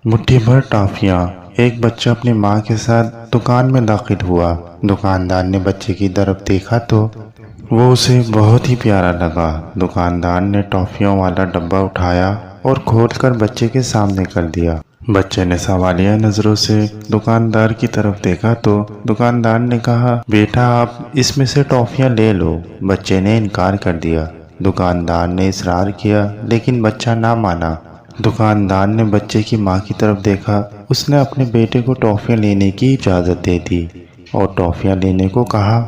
مٹھی بھر ٹافیاں۔ ایک بچہ اپنی ماں کے ساتھ دکان میں داخل ہوا۔ دکاندار نے بچے کی طرف دیکھا تو وہ اسے بہت ہی پیارا لگا۔ دکاندار نے ٹافیوں والا ڈبہ اٹھایا اور کھول کر بچے کے سامنے کر دیا۔ بچے نے سوالیہ نظروں سے دکاندار کی طرف دیکھا تو دکاندار نے کہا، بیٹا آپ اس میں سے ٹافیاں لے لو۔ بچے نے انکار کر دیا۔ دکاندار نے اصرار کیا لیکن بچہ نہ مانا۔ دکاندار نے بچے کی ماں کی طرف دیکھا۔ اس نے اپنے بیٹے کو ٹافیاں لینے کی اجازت دے دی اور ٹافیاں لینے کو کہا،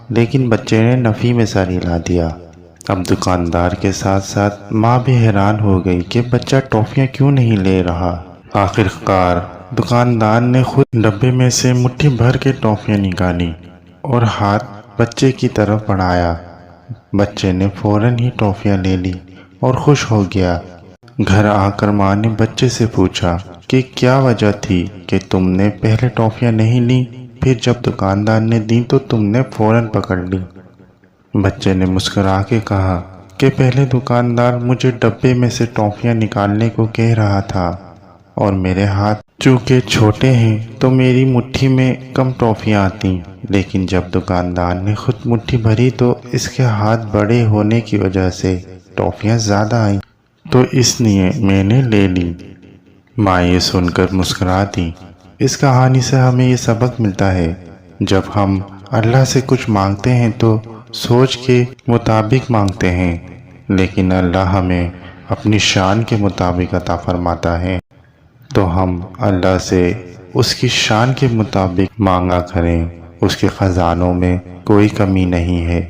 لیکن بچے نے نفی میں سر ہلا دیا۔ اب دکاندار کے ساتھ ساتھ ماں بھی حیران ہو گئی کہ بچہ ٹافیاں کیوں نہیں لے رہا۔ آخر کار دکاندار نے خود ڈبے میں سے مٹھی بھر کے ٹافیاں نکالی اور ہاتھ بچے کی طرف بڑھایا۔ بچے نے فوراً ہی ٹافیاں لے لی اور خوش ہو گیا۔ گھر آ کر ماں نے بچے سے پوچھا کہ کیا وجہ تھی کہ تم نے پہلے ٹافیاں نہیں لیں، پھر جب دکاندار نے دی تو تم نے فوراً پکڑ لی۔ بچے نے مسکرا کے کہا کہ پہلے دکاندار مجھے ڈبے میں سے ٹافیاں نکالنے کو کہہ رہا تھا اور میرے ہاتھ چونکہ چھوٹے ہیں تو میری مٹھی میں کم ٹافیاں آتی، لیکن جب دکاندار نے خود مٹھی بھری تو اس کے ہاتھ بڑے ہونے کی وجہ سے ٹافیاں زیادہ آئیں، تو اس لیے میں نے لے لی۔ ماں یہ سن کر مسکرا دی۔ اس کہانی سے ہمیں یہ سبق ملتا ہے، جب ہم اللہ سے کچھ مانگتے ہیں تو سوچ کے مطابق مانگتے ہیں، لیکن اللہ ہمیں اپنی شان کے مطابق عطا فرماتا ہے، تو ہم اللہ سے اس کی شان کے مطابق مانگا کریں۔ اس کے خزانوں میں کوئی کمی نہیں ہے۔